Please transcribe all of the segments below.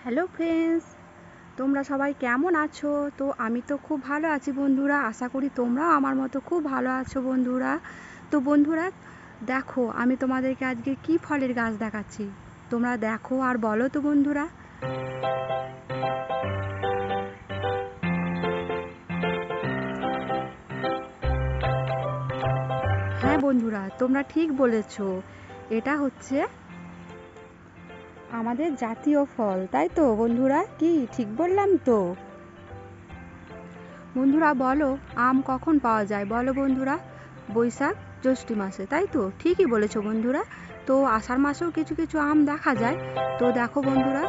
Hello friends, তোমরা সবাই কেমন আছো? তো আমি তো খুব ভালো আছি বন্ধুরা। আশা করি তোমরাও আমার মতো খুব ভালো আছো বন্ধুরা। তো বন্ধুরা দেখো, আমি তোমাদেরকে আজকে কি ফলের গাছ দেখাচ্ছি, তোমরা দেখো আর বলো তো বন্ধুরা। হ্যাঁ বন্ধুরা, তোমরা ঠিক বলেছো, এটা হচ্ছে আমাদের জাতীয় ফল, তাই তো বন্ধুরা? কি ঠিক বললাম তো? বন্ধুরা বলো, আম কখন পাওয়া যায় বলো বন্ধুরা? বৈশাখ জ্যৈষ্ঠ মাসে, তাই তো? ঠিকই বলেছো বন্ধুরা। তো আষাঢ় মাসেও কিছু কিছু আম দেখা যায়। তো দেখো বন্ধুরা,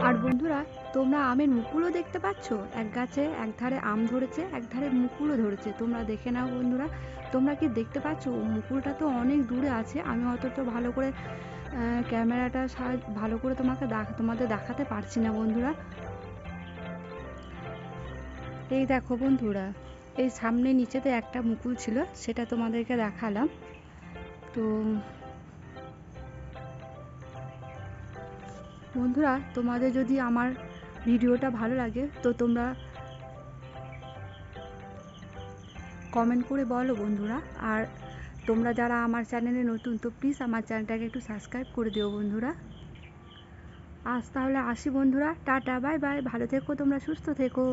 আর বন্ধুরা তোমরা আমের মুকুলও দেখতে পাচ্ছ। এক গাছে এক ধারে আম ধরেছে, এক ধারে মুকুলও ধরেছে। তোমরা দেখে নাও বন্ধুরা, তোমরা কি দেখতে পাচ্ছ? মুকুলটা তো অনেক দূরে আছে, আমি অতটা ভালো করে ক্যামেরাটা ভালো করে তোমাদের দেখাতে পারছি না বন্ধুরা। এই দেখো বন্ধুরা, এই সামনে নিচেতে একটা মুকুল ছিল, সেটা তোমাদেরকে দেখালাম। তো বন্ধুরা, তোমাদের যদি আমার ভিডিওটা ভালো লাগে তো তোমরা কমেন্ট করে বলো বন্ধুরা। আর তোমরা যারা আমার চ্যানেলে নতুন, তো প্লিজ আমার চ্যানেলটাকে একটু সাবস্ক্রাইব করে দিও বন্ধুরা। আজ তাহলে আসি বন্ধুরা, টাটা, বাই বাই, ভালো থেকো তোমরা, সুস্থ থেকো।